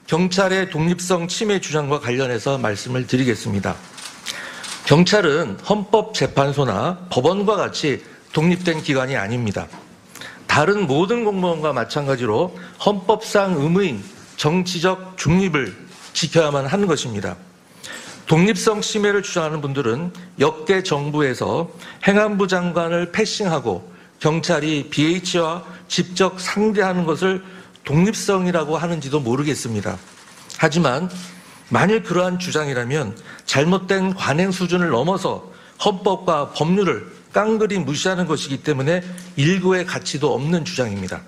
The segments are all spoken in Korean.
경찰의 독립성 침해 주장과 관련해서 말씀을 드리겠습니다. 경찰은 헌법재판소나 법원과 같이 독립된 기관이 아닙니다. 다른 모든 공무원과 마찬가지로 헌법상 의무인 정치적 중립을 지켜야만 하는 것입니다. 독립성 침해를 주장하는 분들은 역대 정부에서 행안부 장관을 패싱하고 경찰이 BH와 직접 상대하는 것을 독립성이라고 하는지도 모르겠습니다. 하지만 만일 그러한 주장이라면 잘못된 관행 수준을 넘어서 헌법과 법률을 깡그리 무시하는 것이기 때문에 일고의 가치도 없는 주장입니다.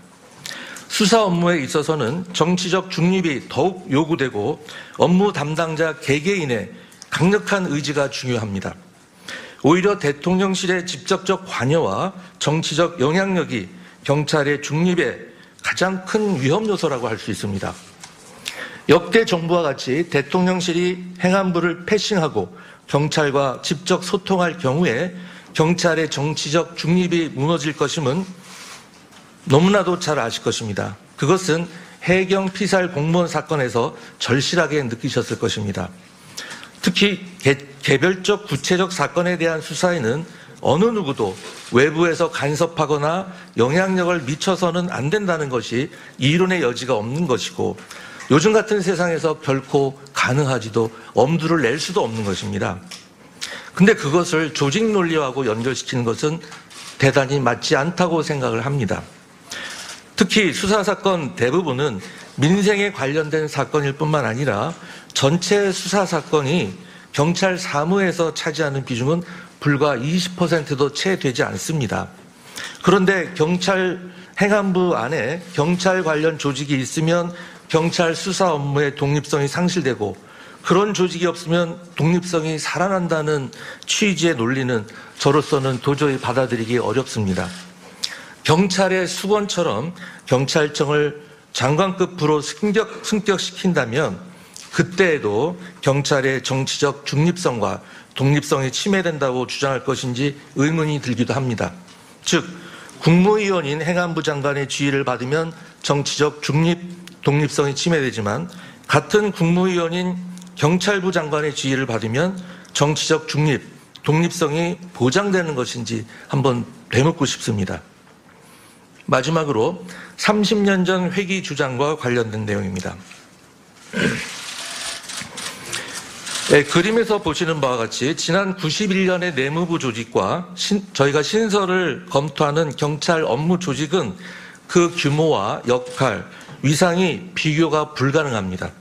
수사 업무에 있어서는 정치적 중립이 더욱 요구되고 업무 담당자 개개인의 강력한 의지가 중요합니다. 오히려 대통령실의 직접적 관여와 정치적 영향력이 경찰의 중립에 가장 큰 위험 요소라고 할 수 있습니다. 역대 정부와 같이 대통령실이 행안부를 패싱하고 경찰과 직접 소통할 경우에 경찰의 정치적 중립이 무너질 것임은 너무나도 잘 아실 것입니다. 그것은 해경 피살 공무원 사건에서 절실하게 느끼셨을 것입니다. 특히 개별적 구체적 사건에 대한 수사에는 어느 누구도 외부에서 간섭하거나 영향력을 미쳐서는 안 된다는 것이 이론의 여지가 없는 것이고 요즘 같은 세상에서 결코 가능하지도 엄두를 낼 수도 없는 것입니다. 근데 그것을 조직 논리하고 연결시키는 것은 대단히 맞지 않다고 생각을 합니다. 특히 수사사건 대부분은 민생에 관련된 사건일 뿐만 아니라 전체 수사사건이 경찰 사무에서 차지하는 비중은 불과 20%도 채 되지 않습니다. 그런데 경찰 행안부 안에 경찰 관련 조직이 있으면 경찰 수사 업무의 독립성이 상실되고 그런 조직이 없으면 독립성이 살아난다는 취지의 논리는 저로서는 도저히 받아들이기 어렵습니다. 경찰의 수건처럼 경찰청을 장관급으로 승격시킨다면 그때에도 경찰의 정치적 중립성과 독립성이 침해된다고 주장할 것인지 의문이 들기도 합니다. 즉 국무위원인 행안부 장관의 지휘를 받으면 정치적 독립성이 침해되지만 같은 국무위원인 경찰부 장관의 지휘를 받으면 정치적 독립성이 보장되는 것인지 한번 되묻고 싶습니다. 마지막으로 30년 전 회기 주장과 관련된 내용입니다. 그림에서 보시는 바와 같이 지난 91년의 내무부 조직과 저희가 신설을 검토하는 경찰 업무 조직은 그 규모와 역할, 위상이 비교가 불가능합니다.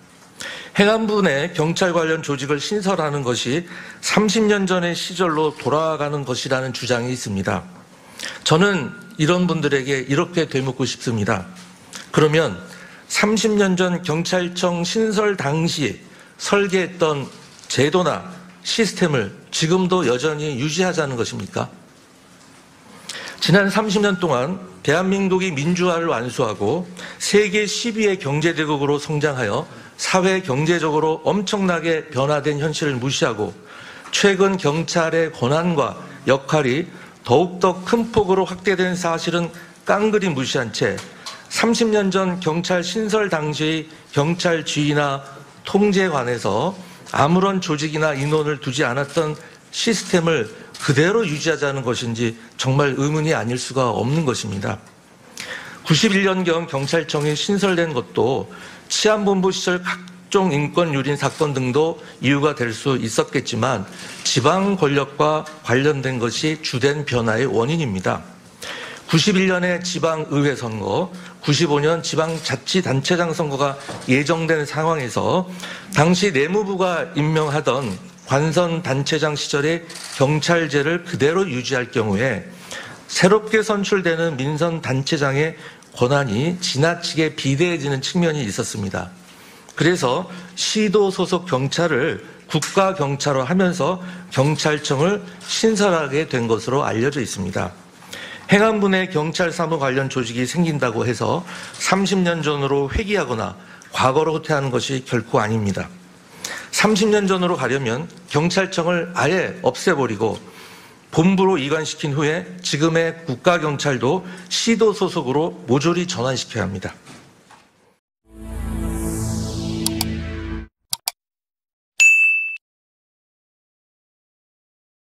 행안부 내 경찰 관련 조직을 신설하는 것이 30년 전의 시절로 돌아가는 것이라는 주장이 있습니다. 저는 이런 분들에게 이렇게 되묻고 싶습니다. 그러면 30년 전 경찰청 신설 당시 설계했던 제도나 시스템을 지금도 여전히 유지하자는 것입니까? 지난 30년 동안 대한민국이 민주화를 완수하고 세계 10위의 경제대국으로 성장하여 사회 경제적으로 엄청나게 변화된 현실을 무시하고 최근 경찰의 권한과 역할이 더욱더 큰 폭으로 확대된 사실은 깡그리 무시한 채 30년 전 경찰 신설 당시의 경찰 지휘나 통제에 관해서 아무런 조직이나 인원을 두지 않았던 시스템을 그대로 유지하자는 것인지 정말 의문이 아닐 수가 없는 것입니다. 91년경 경찰청이 신설된 것도 치안본부 시절 각종 인권 유린 사건 등도 이유가 될 수 있었겠지만 지방 권력과 관련된 것이 주된 변화의 원인입니다. 91년의 지방의회 선거, 95년 지방자치단체장 선거가 예정된 상황에서 당시 내무부가 임명하던 관선단체장 시절의 경찰제를 그대로 유지할 경우에 새롭게 선출되는 민선단체장의 권한이 지나치게 비대해지는 측면이 있었습니다. 그래서 시도 소속 경찰을 국가경찰로 하면서 경찰청을 신설하게 된 것으로 알려져 있습니다. 행안부 내 경찰 사무 관련 조직이 생긴다고 해서 30년 전으로 회귀하거나 과거로 후퇴하는 것이 결코 아닙니다. 30년 전으로 가려면 경찰청을 아예 없애버리고 본부로 이관시킨 후에 지금의 국가경찰도 시도 소속으로 모조리 전환시켜야 합니다.